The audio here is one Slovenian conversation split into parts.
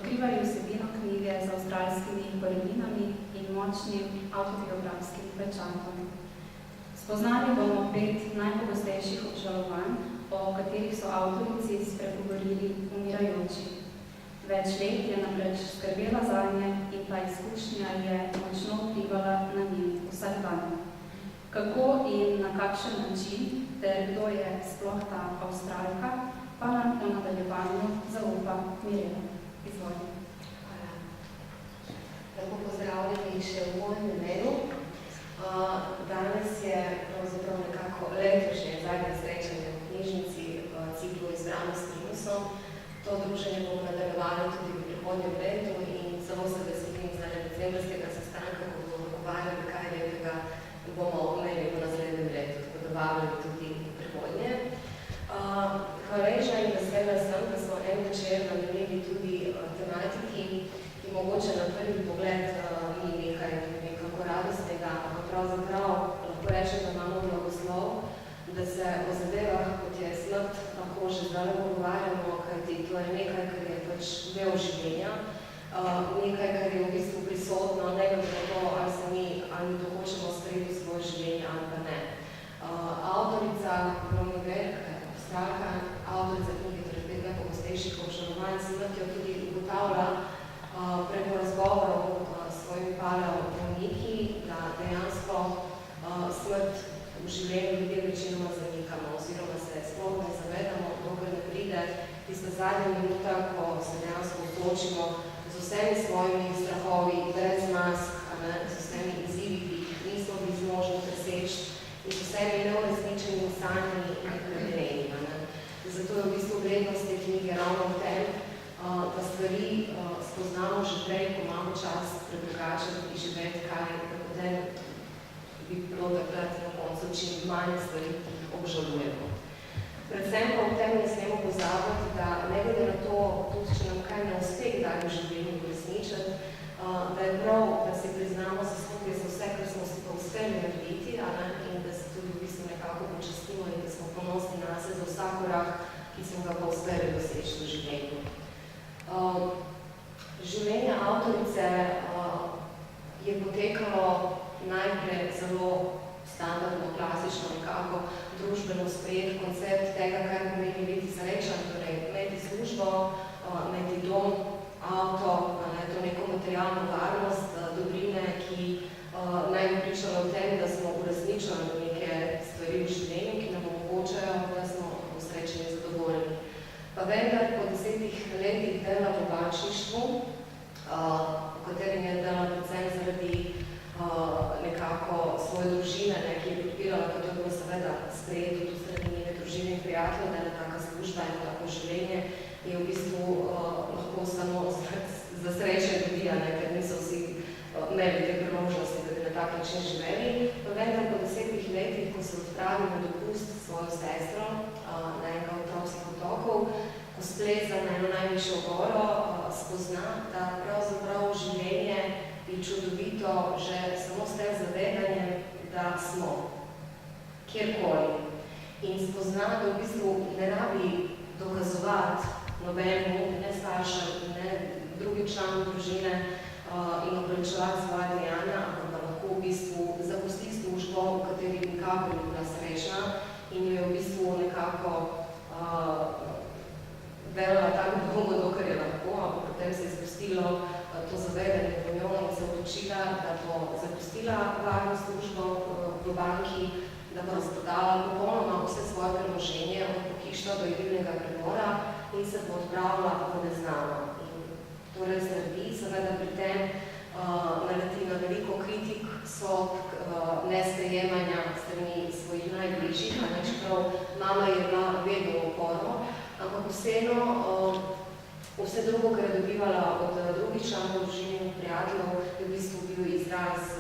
odkrivali vsebino knjige z avstralskimi koreninami in močnim autobiografskim pečatom. Spoznali bomo 5 najpogostejših obžalovanj, o katerih so avtorici spregovorili umirajoči. Več let je namreč skrbela zanje in ta izkušnja je močno vplivala na njen vsakdan. Kako in na kakšen način ter kdo je sploh ta Avstralka, pa nam v nadaljevanju zaupa Mirela. Izvolite. Hvala. Lepo pozdravljeni še v mojem imenu. Danes je pravzaprav nekako letošnje zadnje srečanje v knjižnici v ciklu Izbrano s Primusom. To druženje bomo nadaljevali tudi v prihodnjem letu in samo se veselim za decembrskega sestanka, ko bomo pogovarjali, kaj lepega bomo imeli v naslednjem letu, tako da vabili tudi v prihodnje. Hvaležna in vesela sem, da smo en večer namenili tudi tematiki, ki mogoče na prvi pogled ni nekako radostnega, ampak pravzaprav lahko rečem, da imamo blagoslov, da se o zadevah, kot je smrt, lahko že zdaj pogovarjamo, kajti to je nekaj, kar je pač del življenja, nekaj, kar je v bistvu prisotno, ne glede na to, ali se mi ali to hočemo sprejeti v svoje življenje ali pa ne. Avtorica Romy Berg, Avstralka, avtorica knjige, torej 5 najpogostejših obžalovanj, smrt jo tudi ugotavlja preko razgovorov s svojimi paleobolniki, da dejansko smrt v življenju ljudje večinoma zanikamo oziroma se sploh ne zavedamo, dokler ne pride tista zadnja minuta, ko se dejansko soočimo z vsemi svojimi strahovi, brez mask, z vsemi izzivi, ki jih nismo bili zmožni preseči in z vsemi neuresničenimi sanjami in predenjenimi. Zato je v bistvu vrednost te knjige ravno v tem, da stvari spoznamo že prej, ko imamo čas predrugačati in živeti kaj, da potem bi bilo takrat na koncu čim manj stvari obžalujemo. Predvsem pa v tem ne smemo pozabiti, da ne glede na to, tudi če nam kaj ne uspe kdaj v življenju uresničiti, da je prav, da si priznamo zasluge za vse, kar smo si pa uspeli narediti, in da se tudi v bistvu nekako počastimo in da smo ponosni nase za vsak korak, ki smo ga pa uspeli doseči v življenju. Življenje avtorice je potekalo najprej zelo standardno, klasično, nekako družbeno sprejet koncept tega, kar pomeni biti srečen, torej imeti službo, imeti dom, avto, to neko materialno varnost, dobrine, ki naj bi pričalo o tem, da smo uresničili neke stvari v življenju, ki nam omogočajo, da smo srečni in zadovoljni. Pa vendar po 10 letih dela v bančništvu, v katerem je dela predvsem zaradi nekako svoje družine, ki je podpirala, kot je bilo seveda sprejeto tudi sredi njene družine in prijateljev, da je taka služba in tako življenje, je v bistvu lahko samo za sreče ljudi, ker niso vsi imeli te priložnosti, da bi na tak način živeli. Pa vendar po 10 letih, ko se odpravi na dopust svojo sestro na enega od tropskih otokov, ko spleza na eno najvišjo goro, spozna, da pravzaprav življenje je čudovito že samo s tem zavedanjem, da smo kjerkoli. In spozna, da v bistvu ne rabi dokazovati nobenemu, ne staršem, ne drugim članom družine in opravičevati svoje dejanja, ampak da lahko v bistvu zapusti službo, v kateri nikakor ni bila srečna in jo je v bistvu nekako delala tako dolgo, dokler je lahko, ampak potem se je spustilo to zavedanje v njo in se odločila, da bo zapustila varno službo v banki, da bo razprodala popolnoma vse svoje premoženje od pohištva do jedilnega pribora in se bo odpravila v neznano. In to res naredi, seveda pri tem naleti na veliko kritik, sodb, nesprejemanja strani svojih najbližjih, čeprav mama je bila vedno v oporu, ampak vseeno vse drugo, kar je dobivala od drugih članov družine in prijateljev, je v bistvu bil izraz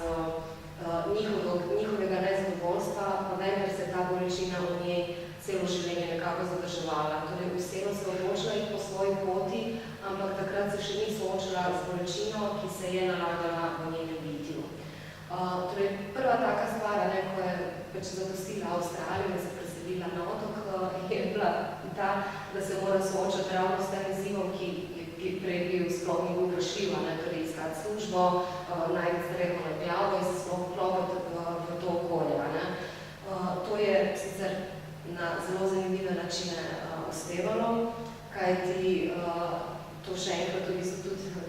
njihovega nezadovoljstva, pa vendar se ta bolečina v njej celo življenje nekako zadrževala. Torej, vseeno se odločila iti po svoji poti, ampak takrat se še ni soočila z bolečino, ki se je nalagala v njenem bitju. Torej, prva taka stvar, ko je pač zapustila Avstralijo in se preselila na otok, je bila ta, da se mora soočati ravno s tem izzivom, ki je prej bil sploh ni bil vprašljiv, ker je iskati službo, najti streho na glavo in se sploh vklopiti v to okolje. To je sicer na zelo zanimive načine uspevalo, kajti to še enkrat tudi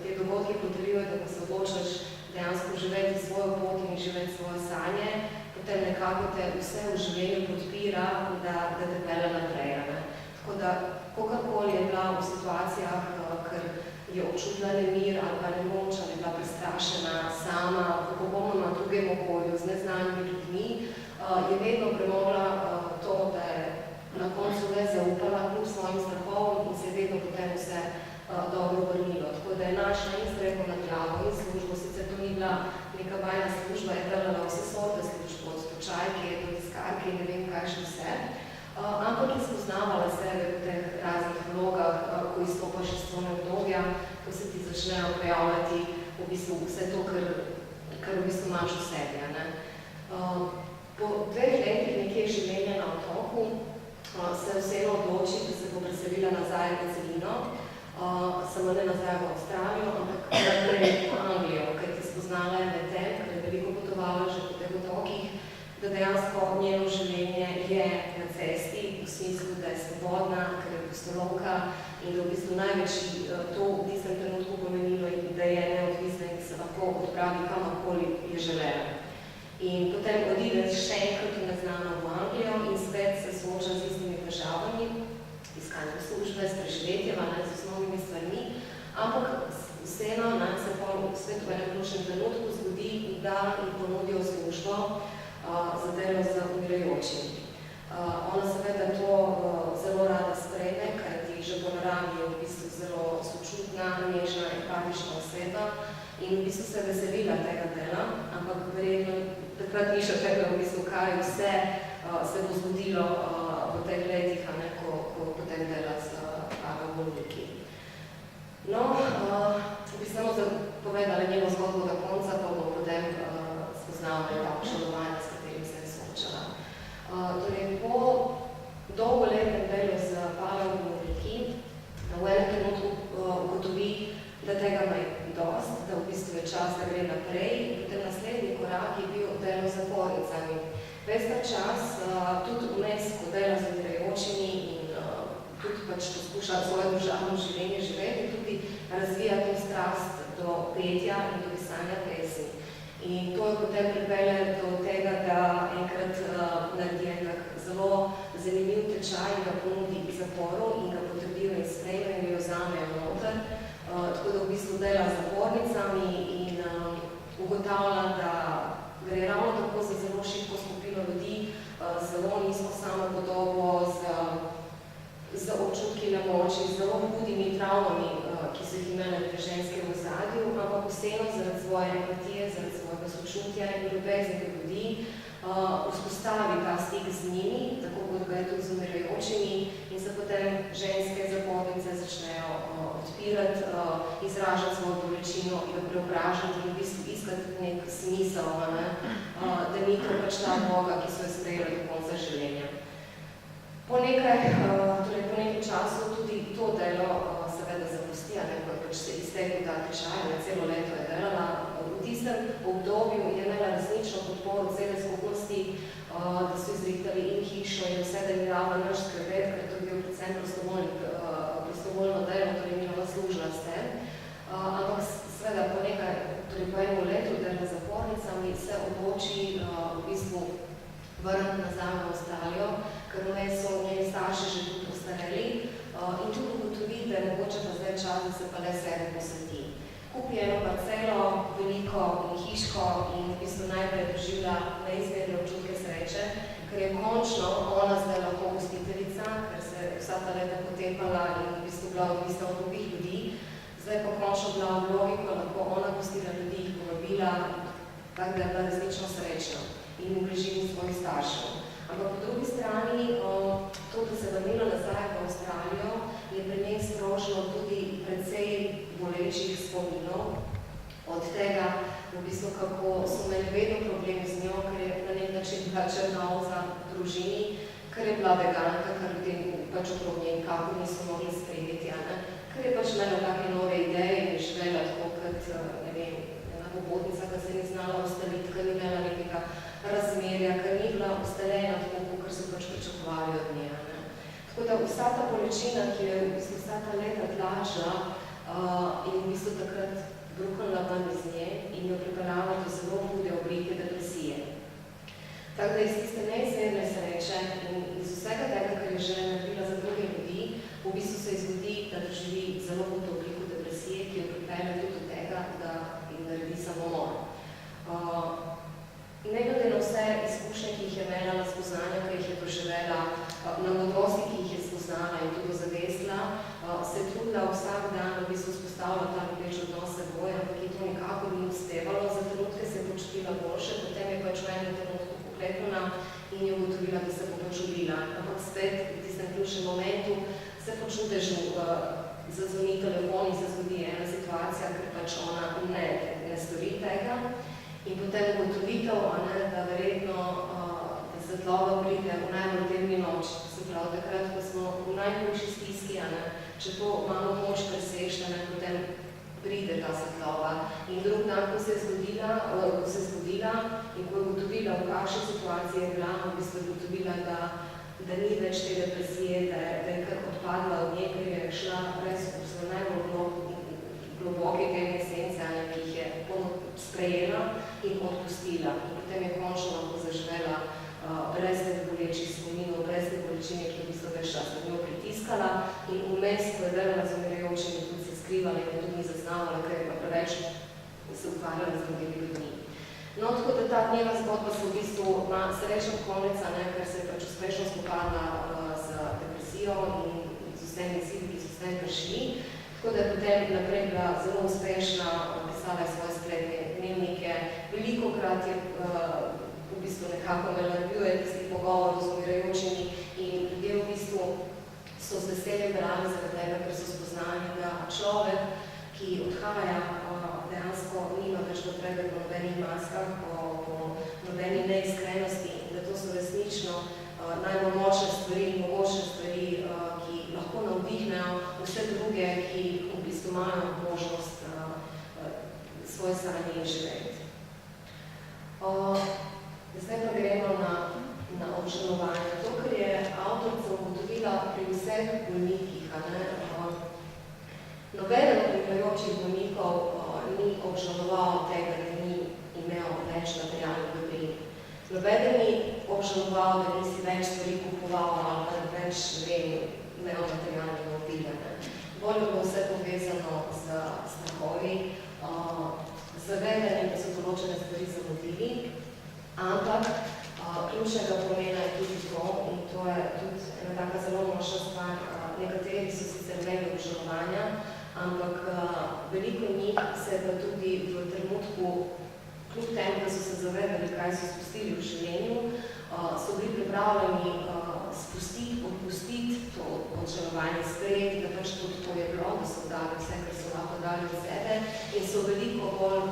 te dogodke potrjujejo, da ko se odločaš dejansko živeti svojo pot in živeti svoje sanje, potem nekako te vse v življenju podpira, da te pelje naprej. Tako da, kakorkoli je bila v situacijah, ker je občutila nemir ali pa nemoč, ali je bila prestrašena sama, v popolnoma drugem okolju, z neznanimi ljudmi, je vedno premogla to, da je na koncu le zaupala kljub svojim strahovom in se je vedno potem vse dobro obrnilo. Tako da je našla in streho na glavo in službo, sicer to ni bila neka bajna služba, je delala vse sorte službo, od točajke do tiskarke in ne vem kaj še vse, ampak je spoznavala sebe v teh raznih vlogah, ko izstopaš iz svojega obdobja, ko se ti začnejo pojavljati v bistvu vse to, kar v bistvu imaš v sebi. Po 2 letih nekje življenja na otoku se vseeno odloči, da se bo preselila nazaj na celino, samo ne nazaj v Avstralijo, ampak naprej v Anglijo, ker ti spoznala je med tem, ker je veliko potovala že po teh otokih, da dejansko njeno življenje je na cesti, v smislu, da je svobodna, ker je pustolovka in da v bistvu največji to v tistem trenutku pomenilo, da je neodvisna in da se lahko odpravi kamorkoli je želela. In potem odide še enkrat v neznano v Anglijo in spet se sooča z istimi težavami, iskanjem službe, s preživetjem, z osnovnimi stvarmi, ampak vseeno se spet v enem ključnem trenutku zgodi, da ji ponudijo službo za delo z umirajočimi. Ona seveda to zelo rada sprejme, kajti že po naravi je v bistvu zelo sočutna, nežna, empatična oseba in v bistvu se veselila tega dela, ampak verjetno takrat ni še tega v bistvu, kaj vse se bo zgodilo v teh letih, ko potem dela z bolniki. No, bi samo povedala njeno zgodbo do konca, pa bomo potem spoznavali ta obžalovanja, s katerim se je soočala. Torej, po dolgoletnem delu z bolniki v enem trenutku ugotovi, da tega ima dost, da v bistvu je čas, da gre naprej. Potem naslednji korak je bil delo z zapornicami. Ves ta čas tudi vmes, ko dela z umirajočimi in tudi poskuša svoje državno življenje živeti, tudi razvija to strast do petja in do pisanja pesmi. In to je potem pripelje do tega, da enkrat naredi enak zelo zanimiv tečaj in ga ponudi v zaporu in ga potrdijo in sprejme in jo vzamejo noter. Tako da v bistvu dela z zapornicami in ugotavlja, da gre ravno tako za zelo šibko skupino ljudi, zelo nizko samopodobo, z občutki nemoči, z zelo hudimi travmami, ki so jih imele v ženskem ozadju, ampak vseeno zaradi svoje empatije, zaradi svojega sočutja in ljubezni do ljudi, vzpostavi ta stik z njimi, tako kot ga je tudi z umirajočimi, in se potem ženske zapornice začnejo odpirati, izražati svojo bolečino, jo preobražati in v bistvu iskati nek smisel, da ni to pač ta Boga, ki so jo sprejeli do konca življenja. Po nekaj času tudi to delo seveda zapusti, ko je se iztekel ta tečaj, celo leto je delala. V tistem obdobju je imela resnično podporo cele skupnosti, da so izrihtali in hišo in vse, da je dala naš skrbet, ker to je bil predvsem prostovoljno delo, torej ni ona služila s tem. Ampak seveda po enem letu dela z zapornicami se odloči v bistvu vrniti nazaj v Avstralijo, ker vmes so njeni starši že tudi postareli in tudi ugotovi, da je mogoče pa zdaj čas, da se pa le sebi posveti. Kupi eno parcelo, veliko in hiško in v bistvu najprej doživlja neizmerne občutke sreče, ker je končno ona zdaj lahko gostiteljica, ker se je vsa ta leta potepala in v bistvu bila odvisna od drugih ljudi, zdaj pa končno bila v vlogi, ko lahko ona gostila ljudi, jih povabila, tako da je bila resnično srečna in v bližini svojih staršev. Ampak po drugi strani, to, da se vrnila nazaj v Avstralijo, je pri njej sprožilo tudi precej bolečih spominov od tega, v bistvu, kako so imeli vedno problemi z njo, ker je na nek način bila črna ovca v družini, ker je bila veganka, ker ljudem pač okrog njej kako niso mogli sprejeti, ker je pač imela take nove ideje in je živela tako kot, ne vem, ena pobotnica, ki se ni znala ustaliti, ker ni imela nekega razmerja, ker ni bila ustaljena tako, kot so pač pričakovali od nje. Tako da vsa ta bolečina, ki je v bistvu vsa ta leta tlačila in v bistvu takrat bruhnila ven iz nje in jo pripeljala do zelo hude oblike depresije. Tako da iz tiste neizmerne sreče in iz vsega tega, kar je že naredila za druge ljudi, v bistvu se izgodi, da doživi zelo hudo obliko depresije, ki jo pripelje tudi do tega, da jim naredi samomor. Ne glede na vse izkušnje, ki jih je imela, na spoznanja, ki jih je doživela, na modrosti, ki jih je spoznala in tudi ozavestila, se je trudila vsak dan v bistvu vzpostavila ta ljubeč odnos s seboj, ampak je to nikakor ni uspevalo, za trenutke se je počutila boljše, potem je pač v enem trenutku pokleknila in je ugotovila, da se bo počudila. Ampak spet v tistem ključnem momentu se počutiš, zazvoni telefon in se zgodi ena situacija, ker pač ona ne stori tega. In potem ugotovitev, da verjetno da svetloba pride v najbolj temni noči, se pravi takrat, ko smo v najhujši stiski, če to malo moč preseš, potem pride ta svetloba. In drug dan, ko se je zgodila in ko je ugotovila, v kakšni situaciji je bila, v bistvu je ugotovila, da ni več te depresije, da je kar odpadla od nje, ker je šla brez v najbolj globoke temne esence, ki jih je sprejela in odpustila. In potem je končno lahko zaživela brez teh bolečih spominov, brez te bolečine, ki je v bistvu več čas nad njo pritiskala in vmes, ko je verjela z umirajočimi, tudi se skrivala in tudi ni zaznavala, ker je pa preveč se ukvarjala z drugimi ljudmi. No, tako da ta njena zgodba se v bistvu ima srečen konec, ker se je pač uspešno spopadla z depresijo in z vsemi cilji, ki so s tem prišli. Tako da je potem naprej bila zelo uspešna, pisala je svoje spletne dnevnike, velikokrat je v bistvu nekako melanjuje tistih pogovorov z umirajočimi in ljudje v bistvu so z veseljem brali zaradi tega, ker so spoznali, da človek, ki odhaja, dejansko nima več potrebe po nobenih maskah, po nobeni neiskrenosti in da to so resnično najbolj močne stvari in mogočne stvari, ki lahko navdihnejo vse druge, ki v bistvu imajo možnost svoje sanje in živeti. Zdaj pa gremo na obžalovanje. To, kar je avtorica ugotovila pri vseh bolnikih, nobeden od umirajočih bolnikov ni obžaloval tega, da ni imel več materialnih dobrin. Nobeden ni obžaloval, da nisi več stvari kupoval ali da več, ne vem, imel materialnih dobrin. Bolj je bilo vse povezano z strahovi, z vedenjem, da so določene stvari zamudili, ampak ključnega pomena je tudi to, in to je tudi ena taka zelo močna stvar, nekateri so sicer imeli obžalovanja, ampak veliko njih se je pa tudi v trenutku, kljub temu, da so se zavedali, kaj so spustili v življenju, so bili pripravljeni spustiti, odpustiti to obžalovanje, sprejeti, da pač tudi to je bilo, da so dali vse, kar so lahko dali od sebe in so veliko bolj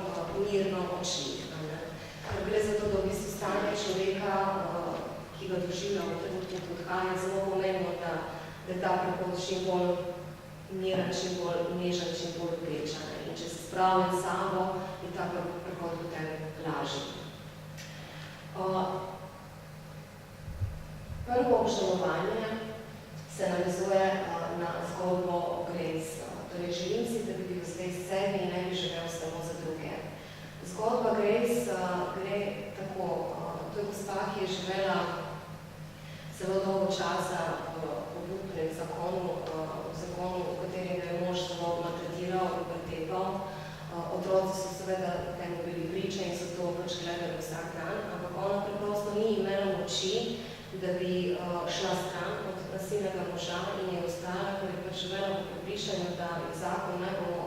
mirno odšli. Ker gre za to, da v bistvu stanje človeka, ki ga doživlja v trenutku odhaja, zelo pomembno, da je ta prehod čim bolj miren, čim bolj nežen, čim bolj ljubečen. In če se spravljen s sabo, je ta prehod potem lažji. Prvo obžalovanje se navezuje na zgodbo Grace. Torej, želim si, da bi bil zdaj s sebi in ne bi živel samo za druge. Zgodba Grace gre tako, to je gospa, ki je živela zelo dolgo časa v obupnem zakonu, v katerem je mož zelo maltretiral in pretepal. Otroci so seveda temu bili priče in so to pač gledali vsak dan, ampak ona preprosto ni imela moči, da bi šla stran od nasilnega moža in je ostala, ker je pač živela v prepričanju, da je zakon najbolj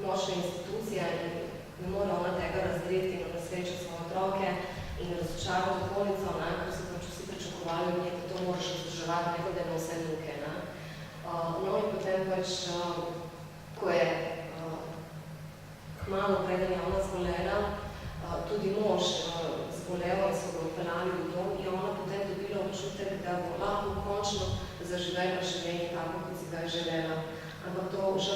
močna institucija in ne mora ona tega razdreti in nasrečati svoje otroke in razočarati okolico, ker so pač vsi pričakovali od nje, da to moraš vzdrževati, ne glede na vse muke. No in potem pač, ko je kmalu preden je ona zbolela, tudi mož zbolel in so ga odpeljali v dom in ona potem dobila občutek, da bo lahko končno zaživela življenje tako, kot si ga je želela. Ampak to žal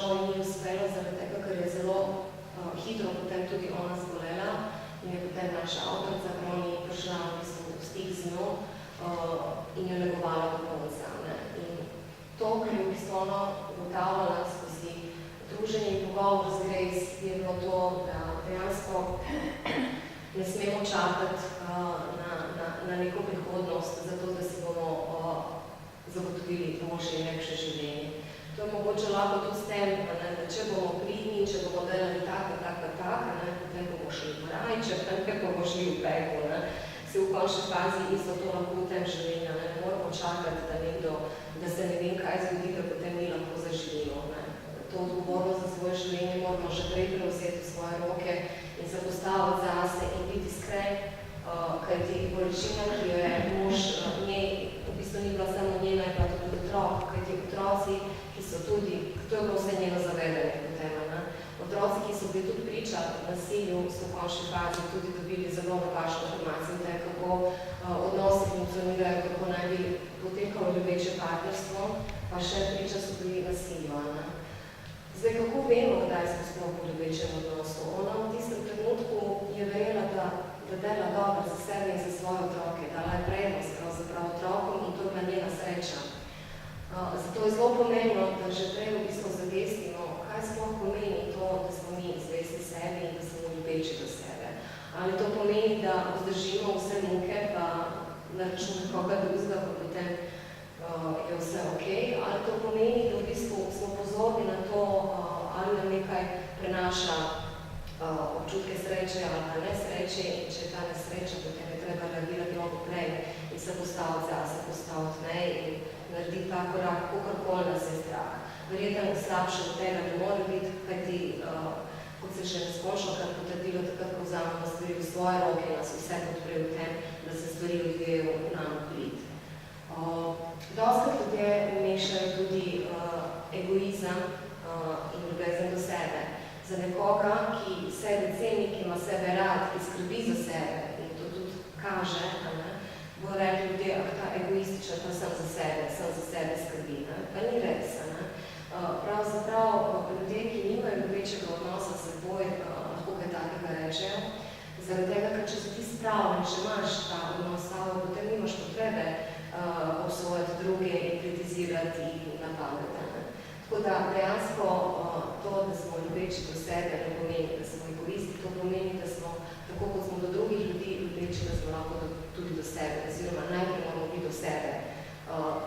vidimo to, da dejansko ne smemo čakati na neko prihodnost, zato da si bomo zagotovili boljše in lepše življenje. To je mogoče lahko tudi s tem, da če bomo pridni, če bomo delali tako, potem bomo šli v rajček, potem bomo šli v peklo. Si v končni fazi isto to lahko v tem življenju. Ne moramo čakati, da se ne vem kaj zgodi, da potem mi lahko zaživimo. To odgovornost za svoje življenje moramo že prej prevzeti v svoje roke in se postaviti zase in biti iskren, kajti bolečina, ki jo je mož njej, v bistvu ni bila samo njena, je bila tudi otrok, kajti otroci, ki so tudi, to je bilo vse njeno zavedanje potem, otroci, ki so bili tudi priča nasilju, so v končni fazi tudi dobili zelo napačno informacijo o tem, kako odnosi funkcionirajo, kako naj bi potekalo ljubeče partnerstvo, pa še priča so bili nasilju. Zdaj, kako vemo, kdaj smo sploh v ljubečem odnosu? Ona v tistem trenutku je verjela, da dela dobro za sebe in za svoje otroke, dala je prednost pravzaprav otrokom in to je bila njena sreča. Zato je zelo pomembno, da že prej v bistvu zavestimo, kaj sploh pomeni to, da smo mi zvesti sebi in da smo ljubeči do sebe. Ali to pomeni, da vzdržimo vse muke, pa na račun koga drugega, pa potem je vse okej, ali to pomeni, da v bistvu smo pozorni na to, ali nam nekaj prenaša občutke sreče ali pa nesreče in če je ta nesreča, potem je treba reagirati mnogo prej in se postaviti zase, postaviti ne in narediti ta korak, kakorkoli nas je strah. Verjetno slabše od tega ne more biti, kajti kot se še neskončnokrat potrdilo, takrat, ko vzamemo stvari v svoje roke, nas vse podpre v tem, da se stvari odvijajo nam v prid. Dostakrat ljudje mešajo tudi egoizem in ljubezen do sebe. Za nekoga, ki sebe ceni, ki ima sebe rad, ki skrbi za sebe in to tudi kaže, bo rekli ljudje, ta egoistična, pa sem za sebe skrbi. Pa ni res. Pravzaprav ljudje, ki nimajo ljubečega odnosa s seboj, lahko kaj takega rečejo, zaradi tega, ker če se ti spravljen, če imaš ta odnos s sabo, potem nimaš potrebe obsojati druge in kritizirati in napadati. Tako da dejansko to, da smo ljubeči do sebe, ne pomeni, da smo egoisti, to pomeni, da smo, tako kot smo do drugih ljudi ljubeči, da smo lahko tudi do sebe, oziroma najprej moramo biti do sebe,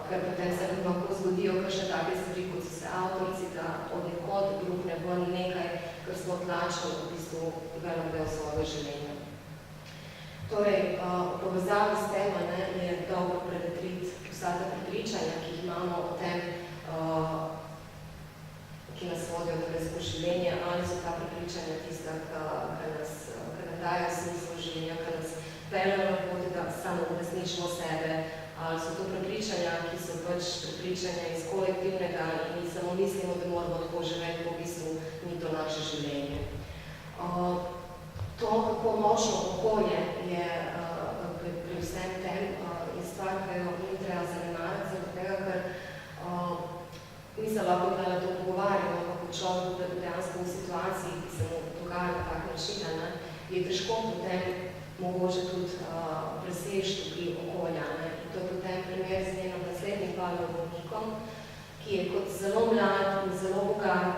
ker potem se lahko zgodijo kakšne take stvari, kot so se avtorici, da od nekod bruhne ven nekaj, kar smo tlačili v bistvu velik del svojega življenja. Torej, v povezavi s tem je dobro prevetriti vsa ta prepričanja, ki jih imamo o tem, ki nas vodijo torej skozi življenje, ali so ta prepričanja tista, ki nam dajo smisel življenja, ki nas peljejo na poti, da samo uresničimo sebe, ali so to prepričanja, ki so pač prepričanja iz kolektivnega in mi samo mislimo, da moramo tako živeti, v bistvu ni to naše življenje. To, kako močno okolje je pri vsem tem, je stvar, ki jo ni treba zanemariti, zaradi tega, ker mi se lahko da to pogovarjamo, kako človek dejansko v situaciji, ki se mu dogaja na tak način, je težko potem mogoče tudi preseči vpliv okolja. In to je potem primer z njenom naslednjim paleobolnikom, ki je kot zelo mlad in zelo bogat,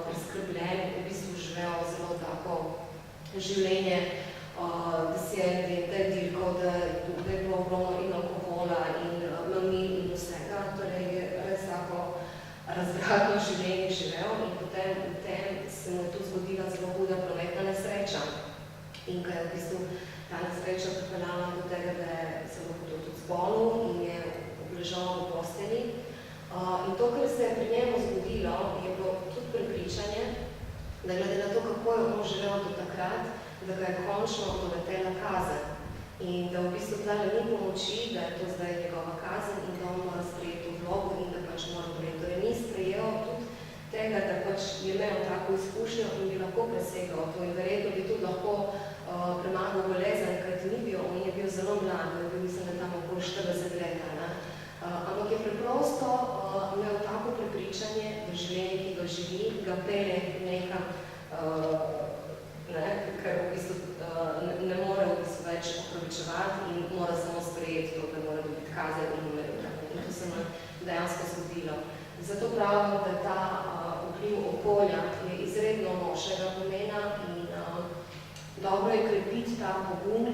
preskrbljen, v bistvu živel zelo tako življenje, da si je dirkal, da je bilo ogromno in alkohola in mamil in vsega, torej je res tako razgradno življenje živel in potem v tem se mu je tu zgodila zelo huda prometna nesreča in ko je v bistvu ta nesreča pripeljala do tega, da je zelo hudo tudi zbolel in je obležal v postelji. In to, kar se je pri njemu zgodilo, je bilo tudi prepričanje, da glede na to, kako je on živel do takrat, da ga je končno doletela kazen in da v bistvu tlele ni pomoči, da je to zdaj njegova kazen in da on mora sprejeti vlogo in da pač mora pometi. Torej ni sprejel tudi tega, da pač je imel tako izkušnjo in bi lahko presegal to in verjetno bi tudi lahko premagal bolezen, kajti ni bil, on je bil zelo mlad, je bil mislim, da tam okoli 40 let, ampak je preprosto imel tako prepričanje, da življenje, ki ga živi, ga pelje nekam, ker v bistvu ne more v bistvu več opravičevati in mora samo sprejeti to, da mora dobiti kazen in umirati. In to se mu dejansko zgodilo. Zato pravim, da ta vpliv okolja je izredno močnega pomena ta pogum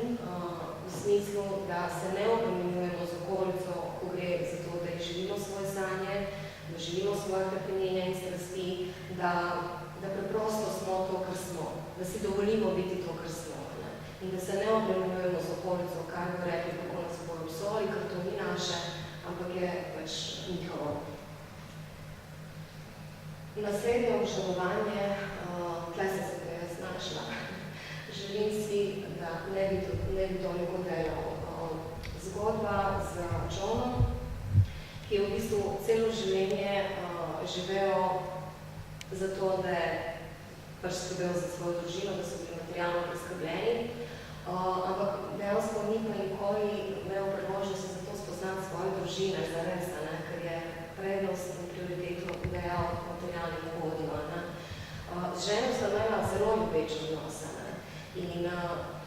v smislu, da se ne obremenjujemo z okolico, ko gre za to, da živimo svoje sanje, da živimo svoje hrepenjenja in strasti, da preprosto smo to, kar smo, da si dovolimo biti to, kar smo. Ne? In da se ne obremenjujemo z okolico, kaj bomo rekli, kako nas bodo obsojali, ker to ni naše, ampak je pač njihovo. Naslednje obžalovanje, tle sem se kaj jaz našla. Želim si, da ne bi toliko delal. Zgodba z Johnom, ki je v bistvu celo življenje živel zato, da je pač skrbel za svojo družino, da so bili materialno preskrbljeni, ampak dejansko ni pa nikoli imel priložnosti za to spoznati svoje družine, zares, ker je prednost in prioriteto dejal materialnim ugodima. Z ženo sta imela zelo ljubeč odnosa. In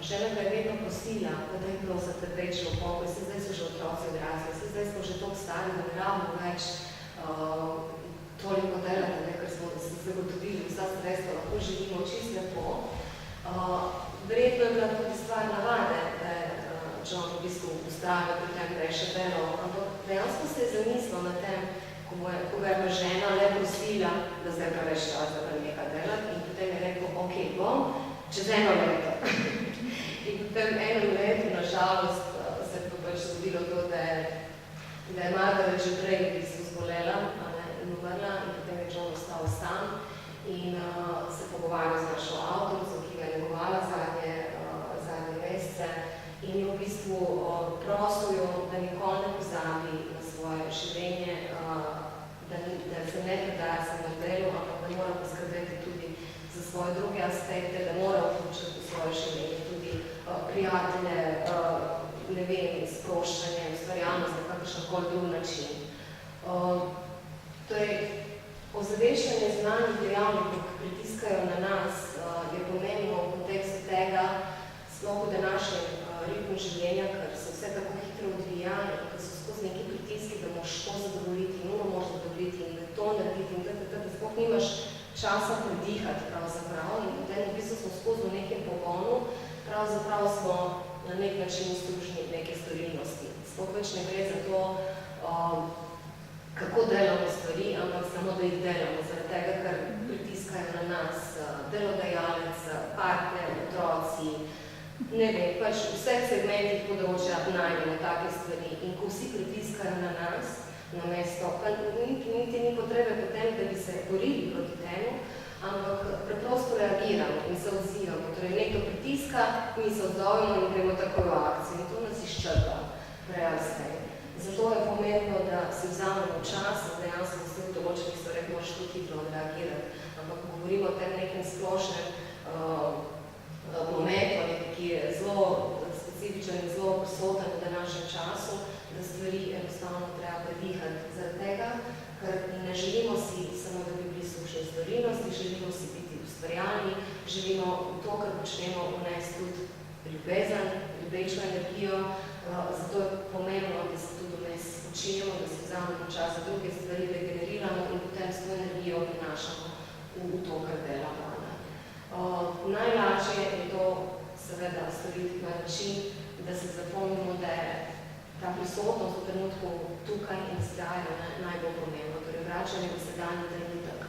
žena ga je vedno prosila, da je prosil trpeč v pokoj, zdaj so že otroci odrasli, zdaj smo že toliko stari, da ne rabimo več toliko delati, ker smo se zagotovili vsa sredstva, lahko živimo čisto lepo. Verjetno je bila tudi stvar navade, da je John v bistvu ustrajal pri tem, da je še delal, ampak dejansko se je zamislil na tem, ko ga je pa žena le prosila, da zdaj pa več čas, da pa nekaj delati, in potem je rekel, ok, bom, čez eno leto. In potem eno leto, nažalost, se je pač zgodilo to, da je Margaret že prej v bistvu zbolela in umrla, in potem je John ostal sam in se pogovarjal z našo avtorico, ki ga je negovala zadnje mesece, in je v bistvu prosil jo, da nikoli ne pozabi na svoje življenje, da se ne predaja samo v delu, ampak da mora poskrbeti tudi za svoje druge aspekte, da mora vključiti v svoje življenje tudi prijatelje, ne vem, sproščanje, ustvarjalnost na kakršenkoli drug način. Torej, ozaveščanje znanih dejavnikov, ki pritiskajo na nas, je pomembno v kontekstu tega, sploh v današnjem ritmu življenja, ker se vse tako hitro odvija in ker so skozi neki pritiski, da moraš to zadovoljiti, moraš zadovoljiti in da to narediti in da sploh nimaš časa predihati pravzaprav in potem v bistvu smo skozi v nekem pogonu, pravzaprav smo na nek način izkušnji neke storilnosti. Sploh več ne gre za to, kako delamo stvari, ampak samo da jih delamo, zaradi tega, ker pritiskajo na nas delodajalec, partner, otroci, ne vem, pač v vseh segmentih področja najdemo take stvari in ko vsi pritiskajo na nas, na mesto, pa niti ni potrebe potem, da bi se borili proti temu, ampak preprosto reagiramo in se odzivamo. Torej, nekdo pritiska, mi se odzovemo in gremo takoj v akcijo in to nas izčrpa prejasteje. Zato je pomembno, da si vzamemo čas in dejansko v vseh določenih stvareh moraš tudi hitro odreagirati. Ampak ko govorimo o tem nekem splošnem momentu, ki je zelo specifičen in zelo prisoten v današnjem času, da stvari enostavno treba predihati zaradi tega, ker ne želimo si samo, da bi bili sušni storilnosti, želimo si biti ustvarjalni, želimo to, kar počnemo, vnesti tudi ljubezen, ljubečo energijo, zato je pomembno, da se tudi vmes učimo, da si vzamemo čas za druge stvari, da generiramo in potem s to energijo prinašamo v to, kar delamo. Najlažje je to seveda storiti na način, da se zapomnimo, da je ta prisotnost v trenutku tukaj in zdaj najbolj pomembno, torej vračanje v sedanji trenutek.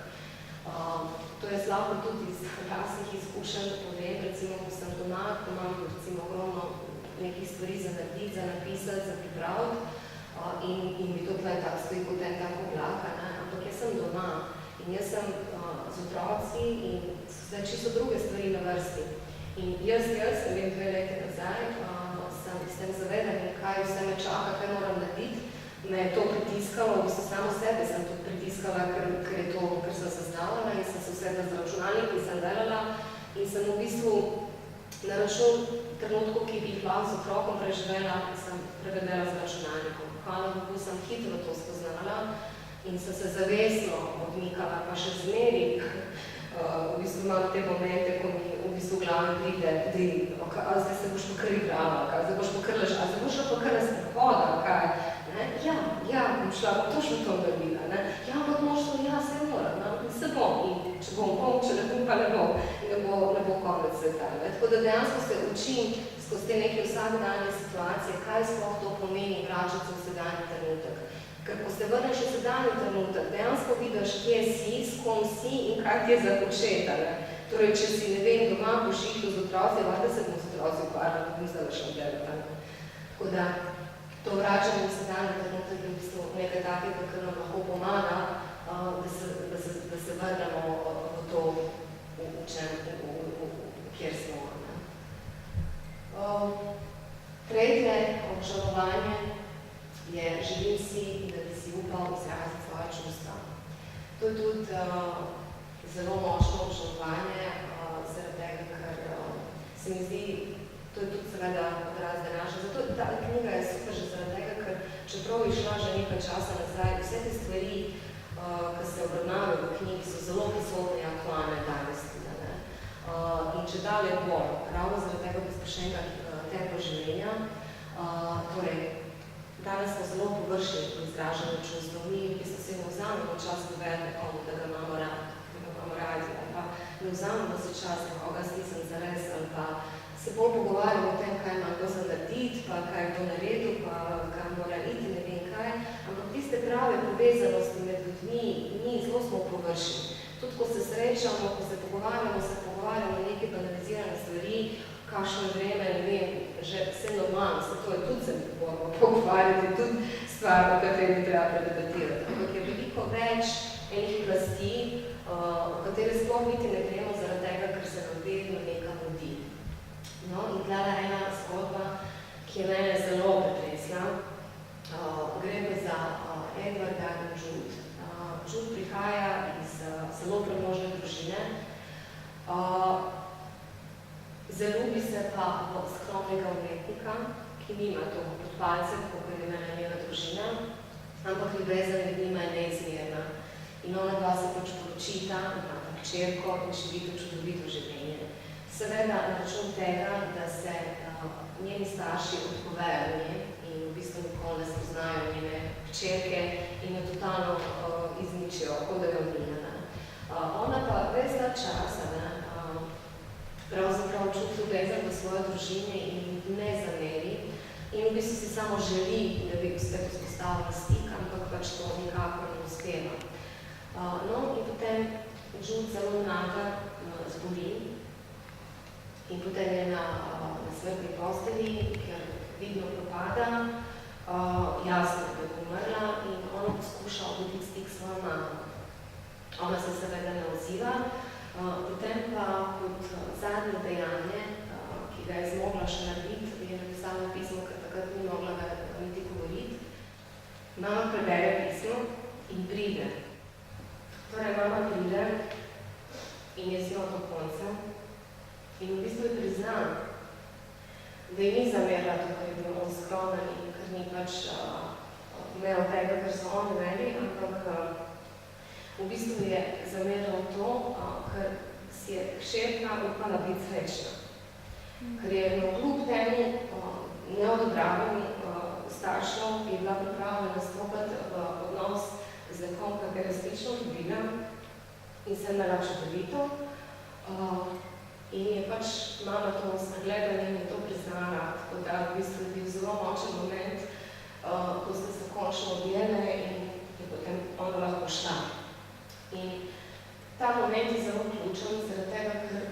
To je slabo tudi iz vlastnih izkušenj, da povem, recimo, ko sem doma, ko imam recimo ogromno nekih stvari za narediti, za napisati, za pripraviti in mi to tle tako stoji kot en tak oblak, ampak jaz sem doma in jaz sem z otroci in zdaj čisto druge stvari na vrsti. In jaz, ne vem, 2 leta nazaj, sem s tem zavedanjem, kaj vse me čaka, kaj moram narediti, me je to pritiskalo, v bistvu samo sebe sem to pritiskala, ker je to, ker sem se znala in sem se vsedla z računalnik in sem delala in sem v bistvu na račun trenutkov, ki bi jih lahko z otrokom preživela, sem prevedela z računalnikom. Hvala Bogu, sem hitro to spoznala in sem se zavestno odmikala, pa še zmeri. V bistvu imam te momente, ko mi v bistvu glave pride, da zdaj se boš pa kar igrala, zdaj boš pa kar ležala, zdaj boš pa kar razprehoda, kaj. Ja, bom šla, bom točno to naredila. Ja, ampak možno, ja, se moram, se bom in če bom, če ne bom, pa ne bom. In ne bo konca. pogled sveta. Tako da dejansko se učim skozi te neke vsakdanje situacije, kaj sploh to pomeni vračati v sedanji trenutek. Ker ko se vrneš v sedanji trenutek, dejansko vidiš, kje si, s kom si in kaj ti je za početa. Torej, če si, ne vem, doma po šihtu z otroci, lahko se bom z otroci ukvarjala, bom zdaj še delala. Tako da, to vračanje v sedanji trenutek je v bistvu nekaj takega, kar nam lahko pomaga, da se vrnemo v to, kjer smo. Tretje obžalovanje je, želim si, da bi si upal izraziti svoje čustva. To je tudi zelo močno obžalovanje, zaradi tega, ker se mi zdi, to je tudi seveda odraz današnje. Zato ta knjiga je super že zaradi tega, ker čeprav je šla že nekaj časa nazaj, vse te stvari, ki se obravnavajo v knjigi, so zelo prisotne in aktualne danes tudi. In če dalje bolj, ravno zaradi tega pospešenega tempa življenja, torej, danes smo zelo površni v izražanju čustev. Mi v bistvu se ne vzamemo čas povedati nekomu, da ga imamo radi, ali pa ne vzamemo se čas nekoga stisnem zares, ali pa se bolj pogovarjamo o tem, kaj ima kdo za narediti, pa kaj je to naredil, pa kaj mora iti, ne vem kaj. Ampak tiste prave povezanosti med ljudmi, mi zelo smo površni. Tudi ko se srečamo, ko se pogovarjamo neke banalizirane stvari, kakšno je vreme, ne vem, že vse normalno, to je tudi se moramo pogovarjati, tudi stvar, o kateri treba predebatirati. Ampak je veliko več enih plasti, v katere sploh niti ne gremo zaradi tega, ker se nam vedno nekaj mudi. No, in tale ena zgodba, ki je mene zelo pretresla, gre pa za Edwarda in Jude. Jude prihaja iz zelo premožne družine, zaljubi se pa v skromnega umetnika, ki nima toliko pod palcem, kot je imela njena družina, ampak ljubezen med njima je neizmerna. In ona dva se pač poročita, imata hčerko in živita čudovito življenje. Seveda na račun tega, da se njeni starši odpovejo nje in v bistvu nikoli ne spoznajo njene hčerke in jo totalno izničijo, kot da jo ni. Ona pa ves ta časa pravzaprav čuti ljubezen v svoje družine in ne zameri in v bistvu si samo želi, da bi spet vzpostavila stik, ampak pač to nikakor ne uspeva. No, in potem Jude zelo mlada zboli in potem je na smrtni posteli, ker vidno propada, jasno, da je umrla in ona poskuša obuditi stik s svojo mamo. Ona se seveda ne odziva, potem pa kot zadnje dejanje, ki ga je zmogla še narediti, je napisala pismo, ker takrat ni mogla niti govoriti. Mama prebere pismo in pride. Torej, mama pride in je z njo do konca in v bistvu je priznan, da ji ni zamerila to, ker je bil on skromen in ker ni pač imel tega, ker so oni imeli, ampak v bistvu je zamerilo to, ker si je hčerka upala biti srečna. Ker je kljub temu neodobravanju staršev je bila pripravljena stopiti v odnos z nekom, kar je resnično ljubila in se imela čudovito. In je pač mama to spregledala in je to priznala, tako da v bistvu je bil zelo močen moment, ko ste se končno objele in je potem ona lahko šla. In ta moment je zelo ključen, zaradi tega, ker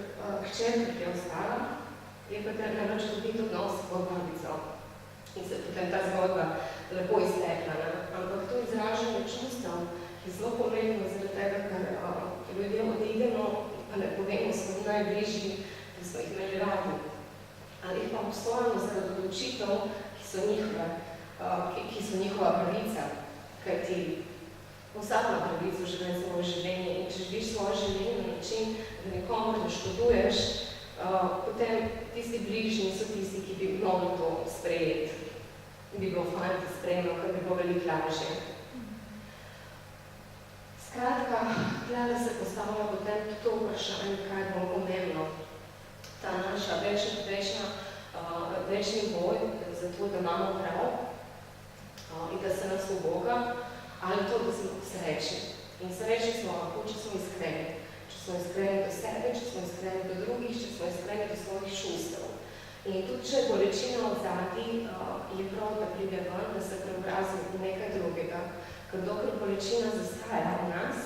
hčerka, ki je ostala, je potem največ dobiti odnos s babico. In se potem ta zgodba lepo iztekla. Ampak to izražanje čustev je zelo pomembno zaradi tega, ker ljudje odidemo, pa ne povemo, smo najbližji, da smo jih imeli radi. Ali jih pa obstojamo zaradi odločitev, ki so njihova pravica, kajti vsak ima pravico živeti svoje življenje in če živiš svoje življenje na način, da nekomu ne škoduješ, potem tisti bližnji so tisti, ki bi mogli to sprejeti. Bi bilo fajn, da sprejemno, ker bi bilo veliko lažje. Skratka, tukaj se postavlja potem to vprašanje, kaj bo pomembno. Ta naša večni boj za to, da imamo prav in da se nas uboga, ali to, da smo srečni. In srečni smo lahko, če smo iskreni. Če smo iskreni do sebe, če smo iskreni do drugih, če smo iskreni In tudi, če bolečina od zadnji, je prav, da pride ven, da se preobrazi v nekaj drugega. Ker dokler bolečina zastaja v nas,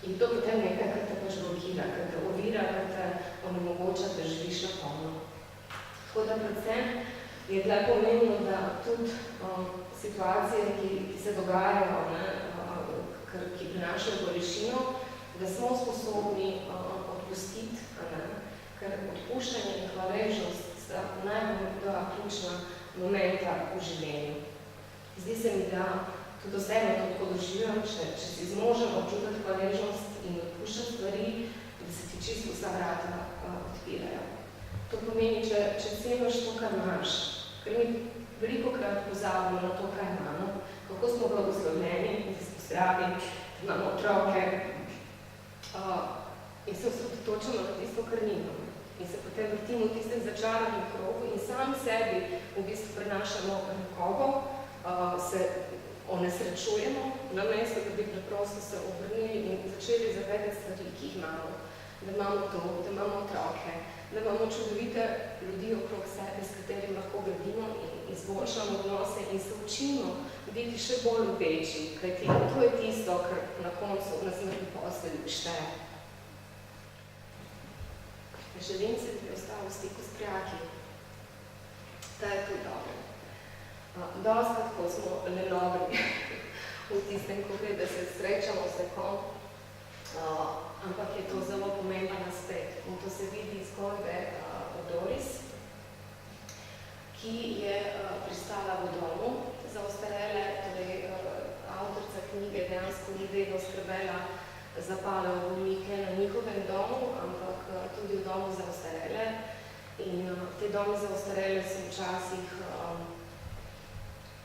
je to potem nekaj, kar te pač blokira, kar te ovira, kar te onemogoča, da živiš na polno. Tako da predvsem je tle pomembno, da tudi situacije, ki se dogajajo, ki prinašajo bolečino, da smo sposobni odpustiti, ker odpuščanje in hvaležnost sta najbolj dva ključna momenta v življenju. Zdi se mi, da tudi osebno to tako doživljam, če si zmožen občutiti hvaležnost in odpuščati stvari, da se ti čisto vsa vrata odpirajo. To pomeni, če ceniš to, kar imaš, ker mi velikokrat pozabimo na to, kaj imamo, kako smo blagoslovljeni, da smo zdravi, da imamo otroke in se osredotočamo na tisto, kar nimamo. In se potem vrtimo v tistem začaranem krogu in sami sebi v bistvu prenašamo nekogo, se onesrečujemo, namesto da bi preprosto se obrnili in začeli zavedati stvari, ki jih imamo. Da imamo to, da imamo otroke, da imamo čudovite ljudi okrog sebe, s katerimi lahko gradimo in izboljšamo odnose in se učimo biti še bolj večji, kajti to je tisto, kar na koncu na smrtni postelji šteje. Želim se, da bi ostal v stiku s prijatelji. Da je to dobro. Dostkrat, ko smo lenobri v tistem, ko gre, da se srečamo s nekom, ampak je to zelo pomemben aspekt. In to se vidi iz zgodbe o Doris, ki je pristala v domu za ostarele, torej avtorica knjige dejansko ni vedno skrbela za paleobolnike na njihovem domu, ampak tudi v domu za ostarele. In te domi za ostarele so včasih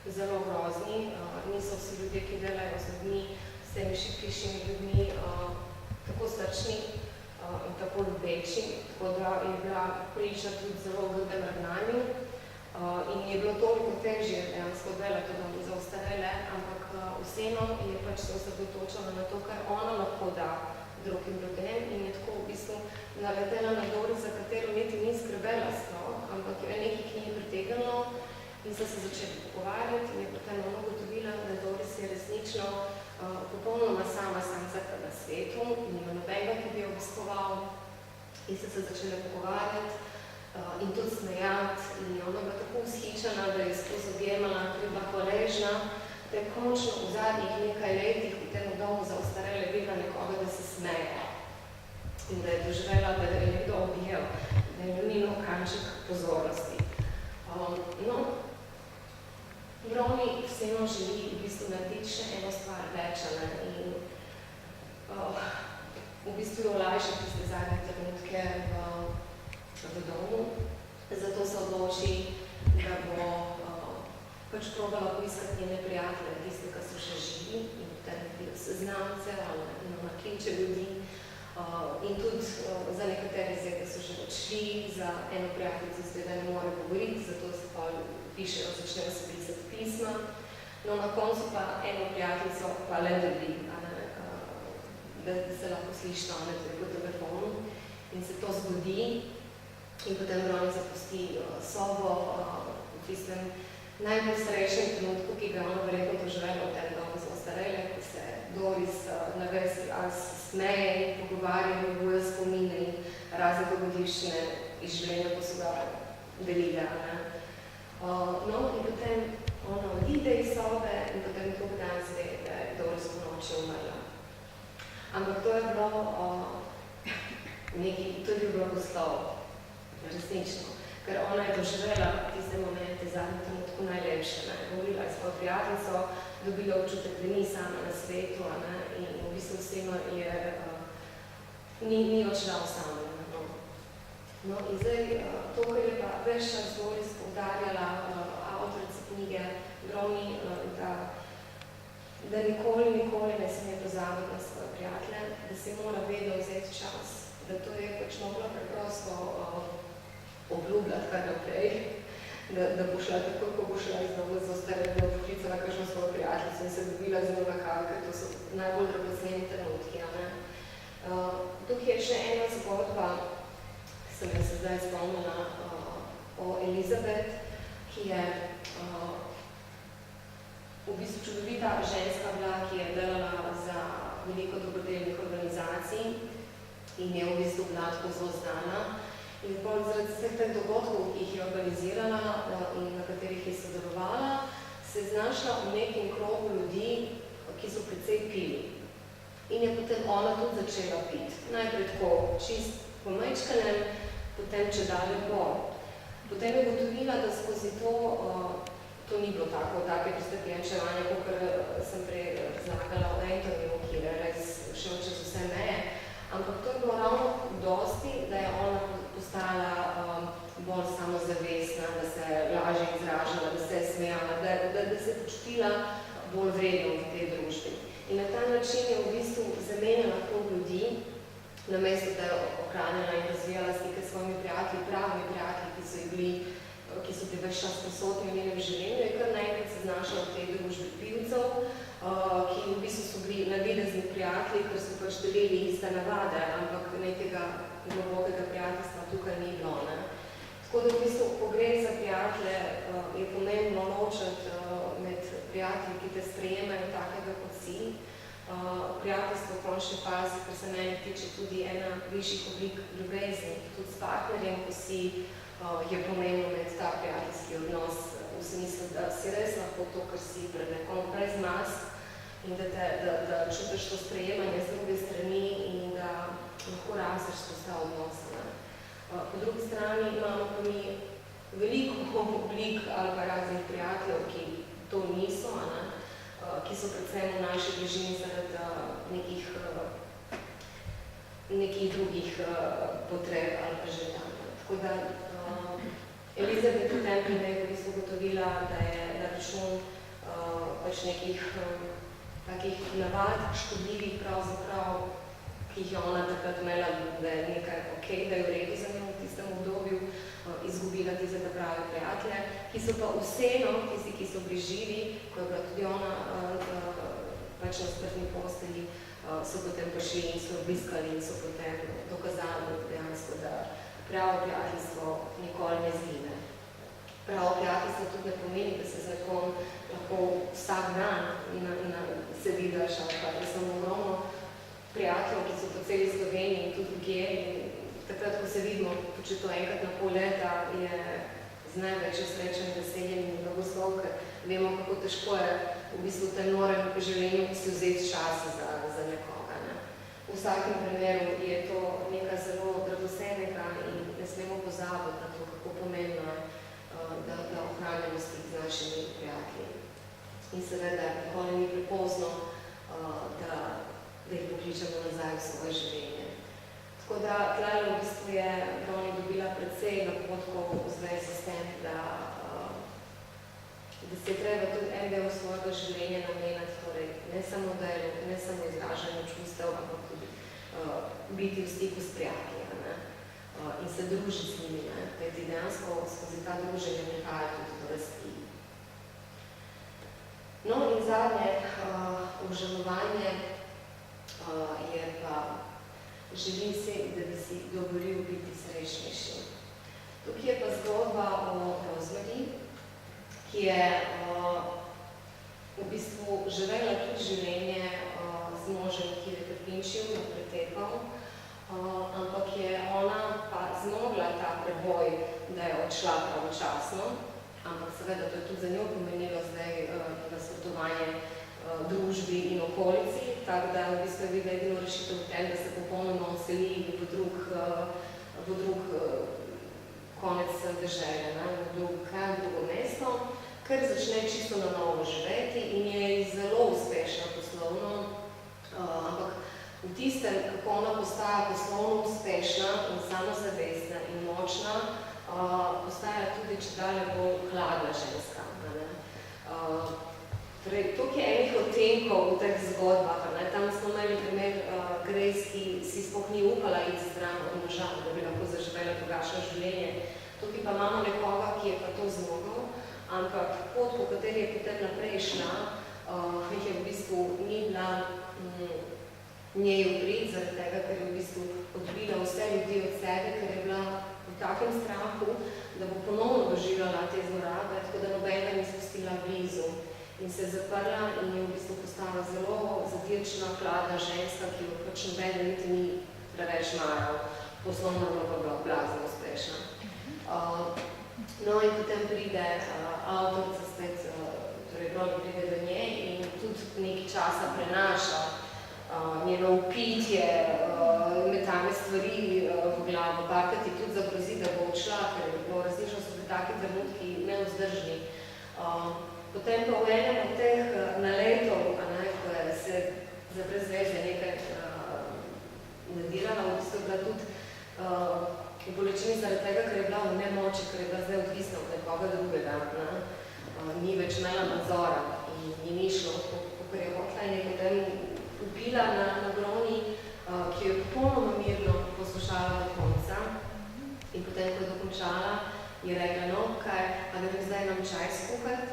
zelo grozni. Niso vsi ljudje, ki delajo z ljudmi, s temi šibkejšimi ljudmi, tako srčni in tako ljubeči, tako da je bila priča tudi zelo grdem ravnanju. In je bilo toliko težje dejansko delati v domu za ostarele, ampak vseeno je pač se osredotočala na to, kar ona lahko da drugim ljudem in je tako v bistvu naletela na Doris, za katero niti ni skrbela sploh, ampak je nekaj, ki je pritegnilo in so se začeli pogovarjati in je potem ona ugotovila, da Doris je resnično popolnoma sama samcaka na svetu, nima nobenega, ki bi jo obiskoval in so se začeli pogovarjati in tudi smejati in ona bila tako vzhičena, da je skozi objemala, ker je bila hvaležna, da je končno v zadnjih nekaj letih v tem domu za ostarele videla nekoga, da se smeje in da je doživela, da je nekdo objel, da je njenil kanček pozornosti. Broni vseeno želi v bistvu narediti še eno stvar več in v bistvu jo olajša tiste zadnje trenutke v domu. Zato se odloči, da bo pač probala poiskati njene prijatelje, tiste, ki so še živi in potem seznamce ali na kliče ljudi. In tudi za nekatere zdaj, ki so že odšli, za eno prijateljico zdaj ne more govoriti, zato se pa pišejo, začnejo se pisati pisma. No, na koncu pa eno prijateljico pa le dobi, da se lahko sliši po telefonu in se to zgodi. In potem Broni zapusti sobo v tistem najbolj starejšem trenutku, ki ga ona verjetno doživela v tem domu za ostarele, ko se Doris na ves smeje in pogovarja, neguje spomine in razne dogodivščine iz življenja, ko so ga delile. No, in potem ona odide iz sobe in potem drug dan zve, da je Doris po noči umrla. Ampak to je bilo nekaj, to je bil blagoslov. Resnično, ker ona je doživela tiste momente zadnje trenutku najlepše. Govorila je svojo prijateljico, dobila občutek, da ni sama na svetu in v bistvu vsema ni odšla sama. No, in zdaj to, kar je pa več čas Doris poudarjala avtorica knjige Broni, da nikoli ne sme pozabiti na svoje prijatelje, da se mora vedno vzeti čas, da to je pač mogla preprosto obljubljati kar naprej, da bo šla tako, ko bo šla iz doma za ostarele, da bo poklicala kakšno svojo prijateljico in se dobila z njo na kavi, ker to so najbolj dragoceni trenutki. Tukaj je še ena zgodba sem jaz se zdaj spomnila o Elizabeth, ki je v bistvu čudovita ženska bila, ki je delala za veliko dobrodelnih organizacij in je v bistvu bila tako zelo znana. In zaradi vseh teh dogodkov, ki jih je organizirala in na katerih je sodelovala, se je znašla v nekem krogu ljudi, ki so precej pili. In je potem ona tudi začela piti. Najprej tako čist pomečkanem, potem čedalje bolj. Potem je ugotovila, da skozi to ni bilo take pristekljenčevanje, kakor sem prej razlagala o Antoniju, ki je res šel čez vse meje, ampak to je bilo ravno dosti, da je ona postala bolj samozavestna, da se lažje izražala, da se je smejala, da se je počutila bolj vredno v tej družbi. In na ta način je v bistvu zamenjala krog ljudi, namesto da je ohranjala in razvijala stike s svojimi prijatelji, pravimi prijatelji, ki so bili več čas prisotni v njenem življenju, je kar naenkrat se znašla v tej družbi pivcev, ki v bistvu so bili navidezni prijatelji, ker so pač delili iste navade, ampak nekega globokega prijateljstva tukaj ni bilo. Tako da v bistvu, ko gre za prijatelje, je pomembno ločiti med prijatelji, ki te sprejemajo takega kot si. Prijateljstvo v končni fazi, kar se meni tiče tudi ena višjih oblik ljubezni, tudi s partnerjem, ko si je pomembno imeti ta prijateljski odnos v smislu, da si res lahko to, kar si pred nekom brez mask in da čutiš to sprejemanje z druge strani in da lahko razliš skozi ta odnos. Po drugi strani imamo pa mi veliko oblik ali pa raznih prijateljev, ki to niso, ki so predvsem v naši bližini zaradi nekih drugih potreb ali pa željanj. Tako da Elizabeth v tem primeru v bistvu ugotovila, da je na račun pač nekih takih navad, škodljivih pravzaprav, ki jih je ona takrat imela, da je nekaj okej, da je v redu za njo v tistem obdobju, izgubila tiste prave prijatelje, ki so pa vseeno, tisti, ki so bili živi, ko je bila tudi ona pač na smrtni postelji, so potem prišli in so obiskali in so potem dokazali dejansko, da pravo prijateljstvo nikoli ne zgine. Pravo prijateljstvo tudi ne pomeni, da se z nekom lahko vsak dan se vidiš, ali pa da sem ogromno prijateljev, ki so po celi Sloveniji in tudi drugje. Takrat, ko se vidimo, početo enkrat na pol leta, je z največjo srečo in veseljem in blagoslov, ker vemo, kako težko je v bistvu v tem norem življenju si vzeti časa za nekoga. V vsakem primeru je to nekaj zelo dragocenega in ne smemo pozabiti na to, kako pomembno je, da ohranjamo stik z našimi prijatelji. In seveda, nikoli ni prepozno, da jih pokličemo nazaj v svoje življenje. Tako da, tlele v bistvu je Broni dobila precej napotkov v zvezi s tem, da se je treba tudi en del svojega življenja nameniti, torej ne samo delu, ne samo izražanju čustev, ampak tudi biti v stiku s prijatelji in se družiti z njimi, kajti dejansko skozi ta druženje prihaja tudi do rasti. No in zadnje obžalovanje je pa želim si, da bi si dovolil biti srečnejši. Tukaj je pa zgodba o Rosemary, ki je v bistvu živela tudi življenje z možem, ki je trpinčil in pretepal, ampak je ona pa zmogla ta preboj, da je odšla pravočasno, ampak seveda to je tudi za njo pomenilo zdaj nasprotovanje družbi in okolici, tako da v bistvu je videla edino rešitev v tem, da se popolnoma odseli v drug konec deželja, v drug kraj, v drugo mesto, ker začne čisto na novo živeti in je zelo uspešna poslovno, ampak v tistem, kako ona postaja poslovno uspešna in samozavestna in močna, postaja tudi čedalje bolj hladna ženska. Torej, tukaj je enih odtenkov v teh zgodbah. Tam smo imeli primer Grace, ki si sploh ni upala iti stran od moža, da bi lahko zaživela drugačno življenje. Tukaj pa imamo nekoga, ki je pa to zmogel, ampak pot, po kateri je potem naprej šla, je v bistvu ni bila njej v prid, zaradi tega, ker je v bistvu odbila vse ljudi od sebe, ker je bila takem strahu, da bo ponovno doživljala te zlorabe, tako da nobenega ni spustila blizu. In se je zaprla in je v bistvu postala zelo zatirčna, hladna ženska, ki jo pač nobeden niti ni preveč maral, poslovno pa bila blazno uspešna. No in potem pride avtorica spet, torej Rolling pride do nje in tudi nekaj časa prenaša njeno upitje, metanje stvari v glavo, parkrat ji tudi zagrozi, da bo odšla, ker je bilo različno, so bili taki trenutki nevzdržni. Potem pa v enem od teh naletov, ko je se za brezveze nekaj nadirala, v bistvu bila tudi v bolečini zaradi tega, ker je bila v nemoči, ker je bila zdaj odvisna od nekoga drugega, ni več imela nadzora in ni šlo, kakor je hotla in je potem upila na groni, ki jo je popolnoma mirno poslušala do konca in potem, ko je dokončala, je rekla, no, kaj, a grem zdaj nam čaj skuhati?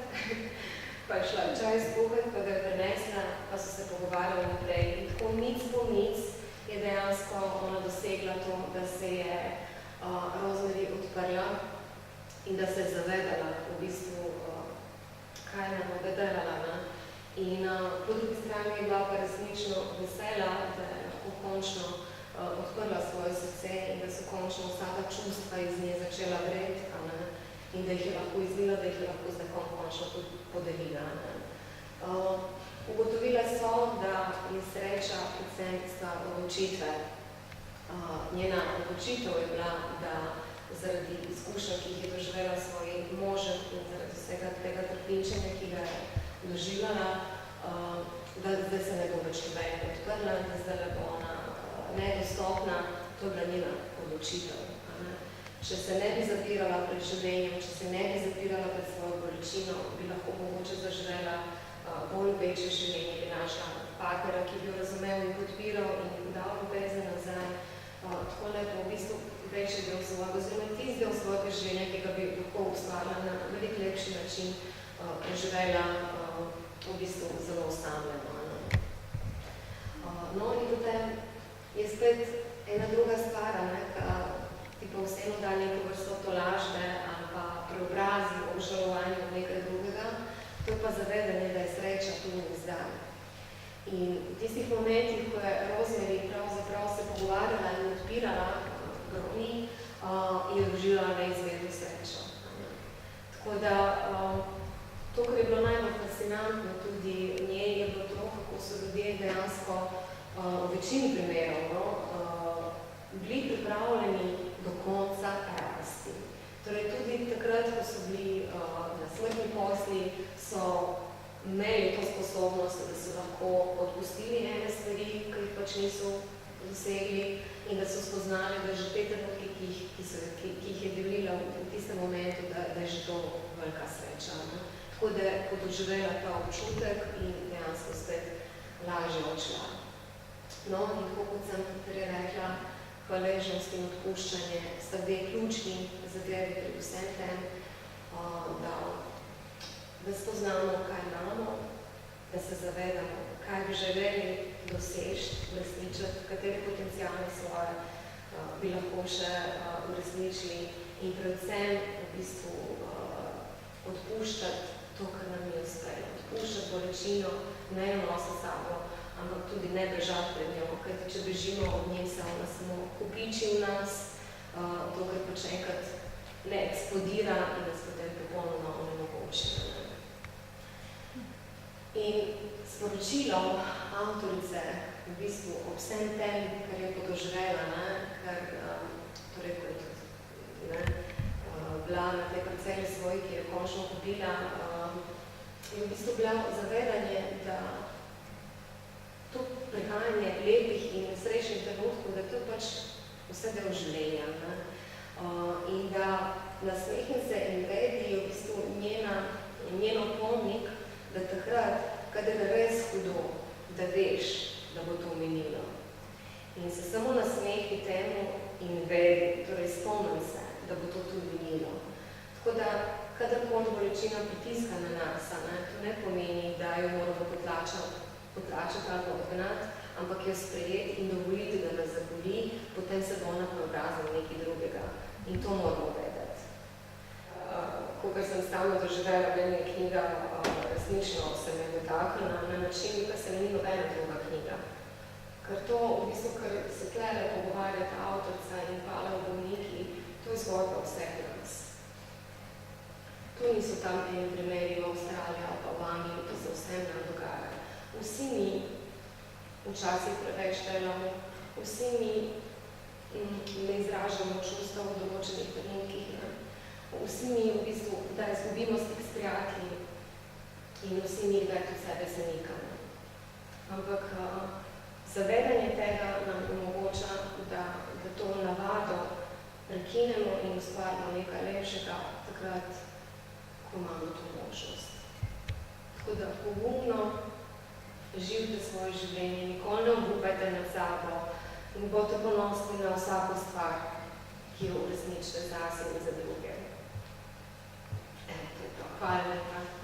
Pa je šla čaj skuhati, pa ga je prenesla, pa so se pogovarjali naprej. In tako nic po nic je dejansko ona dosegla to, da se je Rosemary odprla in da se je zavedala v bistvu, kaj nam obedelala. In po drugi strani je bila pa resnično vesela, da je lahko končno odprla svoje srce in da so končno vsa ta čustva iz nje začela vreti in da jih je lahko izlila, da jih je lahko z nekom končno tudi podelila. Ugotovile so, da je sreča predvsem stvar odločitve. Njena odločitev je bila, da zaradi izkušnja, ki jih je doživela svojim možem in zaradi vsega tega trpinčenja, ki ga je doživljala, da zdaj se ne bo več nobenega odprla, da zdaj bo ona nedostopna, to je bila njena odločitev. Če se ne bi zapirala pred življenjem, če se ne bi zapirala pred svojo bolečino, bi lahko mogoče zaživela bolj večje življenje, bi našla partnera, ki bi jo razumel in podpiral in dal ljubezen nazaj. Tako lepo v bistvu večji del svojega, oziroma tisti del svojega življenja, ki ga bi lahko ustvarila na veliko lepši način, preživela v bistvu zelo osamljeno. No in potem je spet ena druga stvar, ki pa vseeno da neko vrsto tolažbe ali pa preobrazi obžalovanja v nekaj drugega, to je pa zavedanje, da je sreča tu in zdaj. In v tistih momentih, ko je Rosemary pravzaprav se pogovarjala in odpirala groni, je doživljala neizmerno srečo. Tako da to, kar je bilo najbolj fascinantno tudi v njej, je bilo to, kako so ljudje dejansko v večini primerov bili pripravljeni do konca rasti. Torej tudi takrat, ko so bili na smrtni posli, so imeli to sposobnost, da so lahko odpustili ene stvari, ki jih pač niso dosegli in da so spoznali, da že te trenutke, ki jih je delila v tistem momentu, da je že to velika sreča. Tako da je podoživela ta občutek in dejansko spet lažje odšla. No, in tako kot sem rekla, hvaležnost in odpuščanje sta dve ključni zadeve pri vsem tem, da spoznamo, kaj imamo, da se zavedamo, kaj bi želeli doseči, uresničiti, katere potenciale svoje bi lahko še uresničili in predvsem v bistvu odpuščati to, kar nam je uspelo. Odpuščati bolečino, ne jo nositi sabo, ampak tudi ne bežati pred njo, kajti če bežimo od nje, se ona samo kopiči v nas, to, kar pač enkrat ne eksplodira in nas potem popolnoma onemogoči. In sporočilo avtorice v bistvu ob vsem tem, kar je podoživela, kar torej kot bila na tej parceli svoji, ki je končno pobila, je v bistvu bila zavedanje, da to prihajanje lepih in srečnih trenutkov, da to pač vse del življenja. In da nasmehnice in vedi je v bistvu njen opomnik, da takrat, kadar je res hudo, da veš, da bo to minilo. In se samo nasmehni temu in vedi, torej spomnim se, da bo to tudi minilo. Tako da, kadarkoli bolečina pritiska na nas, to ne pomeni, da jo moramo potlačati ali odgnati, ampak jo sprejeti in dovoliti, da nas zaboli, potem se bo ona preobrazila nekaj drugega. In to moramo vedeti. Kolikor sem stalno doživela, meni je knjiga resnično se me dotaknila na način, da se mi ni nobena druga knjiga. Ker to, v bistvu, ker se tlele pogovarjata avtorca in Pala v bolniki, to je zgodba vseh nas. To niso tam eni primeri v Avstraliji ali pa v Angliji, to se vsem nam dogaja. Vsi mi včasih preveč delamo, vsi mi ne izražamo čustva v določenih trenutkih. Vsi mi v bistvu, da izgubimo stik s prijatelji in vsi mi več od sebe zanikamo. Ampak zavedanje tega nam omogoča, da to navado prekinemo in ustvarimo nekaj lepšega takrat, ko imamo to možnost. Tako da pogumno živite svoje življenje, nikoli ne obupajte nad sabo in boste ponosni na vsako stvar, ki jo uresničite zase in za druge. To je to. Hvala lepa.